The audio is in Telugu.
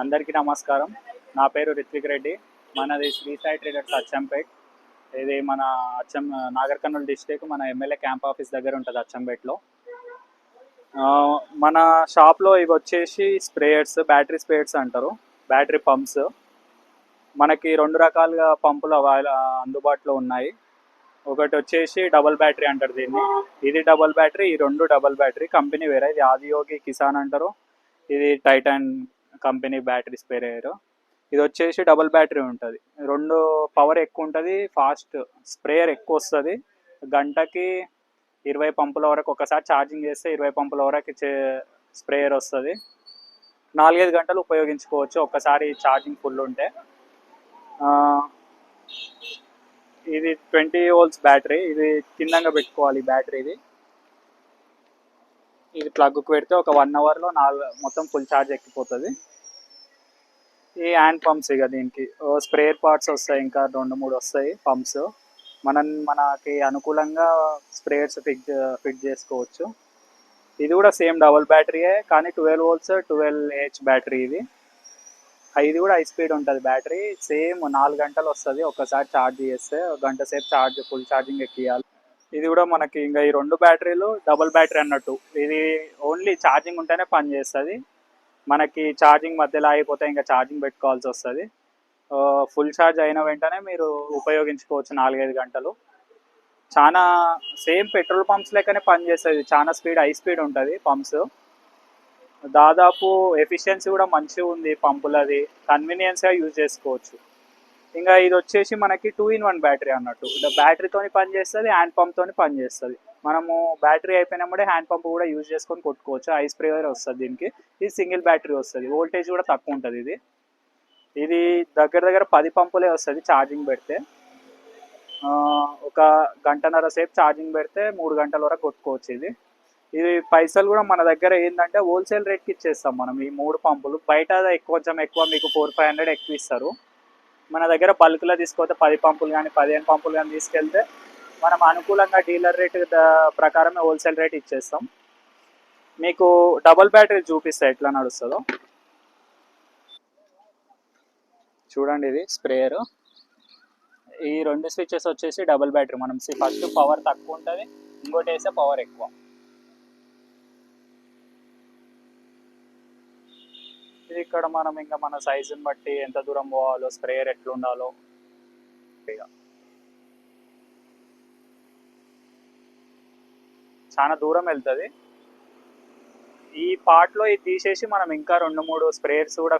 అందరికీ నమస్కారం. నా పేరు రిత్విక్ రెడ్డి. మనది శ్రీ సాయి ట్రేడర్స్ అచ్చంపేట్. ఇది మన నాగర్ కర్నూల్ డిస్ట్రిక్ట్ మన ఎమ్మెల్యే క్యాంప్ ఆఫీస్ దగ్గర ఉంటుంది అచ్చంపేట్లో. మన షాప్లో ఇవి వచ్చేసి స్ప్రేయర్స్, బ్యాటరీ స్ప్రేయర్స్ అంటారు, బ్యాటరీ పంప్స్. మనకి రెండు రకాలుగా పంపులు అందుబాటులో ఉన్నాయి. ఒకటి వచ్చేసి డబుల్ బ్యాటరీ అంటారు దీన్ని. ఇది డబుల్ బ్యాటరీ, ఈ రెండు డబుల్ బ్యాటరీ. కంపెనీ వేరే, ఇది ఆదియోగి కిసాన్ అంటారు, ఇది టైటాన్ కంపెనీ బ్యాటరీ స్ప్రేయర్. ఇది వచ్చేసి డబుల్ బ్యాటరీ ఉంటుంది, రెండు పవర్ ఎక్కువ ఉంటుంది, ఫాస్ట్ స్ప్రేయర్ ఎక్కువ వస్తుంది. గంటకి 20 పంపుల వరకు, ఒకసారి ఛార్జింగ్ చేస్తే 20 పంపుల వరకు స్ప్రేయర్ వస్తుంది. 4-5 గంటలు ఉపయోగించుకోవచ్చు ఒక్కసారి ఛార్జింగ్ ఫుల్ ఉంటే. ఇది 20 వోల్ట్స్ బ్యాటరీ. ఇది కిందంగా పెట్టుకోవాలి బ్యాటరీ. ఇది ప్లగ్కు పెడితే ఒక 1 అవర్లో మొత్తం ఫుల్ ఛార్జ్ ఎక్కిపోతుంది. ఈ హ్యాండ్ పంప్స్, ఇక దీనికి స్ప్రేయర్ పార్ట్స్ వస్తాయి, ఇంకా 2-3 వస్తాయి పంప్స్. మనకి అనుకూలంగా స్ప్రేయర్స్ ఫిట్ చేసుకోవచ్చు. ఇది కూడా సేమ్ డబుల్ బ్యాటరీయే, కానీ 12 వోల్ట్స్ 12H బ్యాటరీ. ఇది కూడా హై స్పీడ్ ఉంటుంది బ్యాటరీ. సేమ్ 4 గంటలు వస్తుంది ఒక్కసారి ఛార్జ్ చేస్తే. గంట సేపు ఫుల్ ఛార్జింగ్ ఎక్కియాలి. ఇది కూడా మనకి ఇంకా ఈ రెండు బ్యాటరీలు డబుల్ బ్యాటరీ అన్నట్టు. ఇది ఓన్లీ ఛార్జింగ్ ఉంటేనే పని చేస్తుంది. మనకి ఛార్జింగ్ మధ్యలో అయిపోతే ఇంకా ఛార్జింగ్ పెట్టుకోవాల్సి వస్తుంది. ఫుల్ ఛార్జ్ అయిన వెంటనే మీరు ఉపయోగించుకోవచ్చు 4-5 గంటలు. చాలా సేమ్ పెట్రోల్ పంప్స్ లెక్కనే పనిచేస్తుంది. చాలా స్పీడ్, హై స్పీడ్ ఉంటుంది పంప్స్. దాదాపు ఎఫిషియన్సీ కూడా మంచిగా ఉంది పంపులది, కన్వీనియన్స్గా యూజ్ చేసుకోవచ్చు. ఇంకా ఇది వచ్చేసి మనకి 2-in-1 బ్యాటరీ అన్నట్టు. బ్యాటరీతో పనిచేస్తుంది, హ్యాండ్ పంప్తో పనిచేస్తుంది. మనము బ్యాటరీ అయిపోయినప్పుడే హ్యాండ్ పంప్ కూడా యూజ్ చేసుకొని కొట్టుకోవచ్చు. ఐ స్ప్రేయర్ వస్తుంది దీనికి. ఇది సింగిల్ బ్యాటరీ వస్తుంది, వోల్టేజ్ కూడా తక్కువ ఉంటుంది. ఇది దగ్గర 10 పంపులే వస్తుంది ఛార్జింగ్ పెడితే. ఒక గంటన్నర సేపు ఛార్జింగ్ పెడితే 3 గంటల వరకు కొట్టుకోవచ్చు. ఇది పైసలు కూడా మన దగ్గర ఏంటంటే హోల్సేల్ రేట్కి ఇచ్చేస్తాం మనం. ఈ 3 పంపులు బయట కొంచెం ఎక్కువ, మీకు 400-500 ఎక్కువ ఇస్తారు. మన దగ్గర బల్క్లో తీసుకోతే 10 పంపులు కానీ 15 పంపులు కానీ తీసుకెళ్తే మనం అనుకూలంగా డీలర్ రేట్ ప్రకారమే హోల్సేల్ రేట్ ఇచ్చేస్తాం. మీకు డబుల్ బ్యాటరీ చూపిస్తా ఎట్లా నడుస్తుందో చూడండి. ఇది స్ప్రేయర్. ఈ రెండు స్విచెస్ వచ్చేసి డబుల్ బ్యాటరీ. మనం ఫస్ట్ పవర్ తక్కువ ఉంటుంది, ఇంకోటి వేస్తే పవర్ ఎక్కువ. ఇది ఇక్కడ మనం ఇంకా మన సైజుని బట్టి ఎంత దూరం పోవాలో, స్ప్రేయర్ ఎట్లుండాలో, చాలా దూరం వెళ్తుంది. ఈ పార్ట్లో ఇది తీసేసి మనం ఇంకా 2-3 స్ప్రేయర్స్ కూడా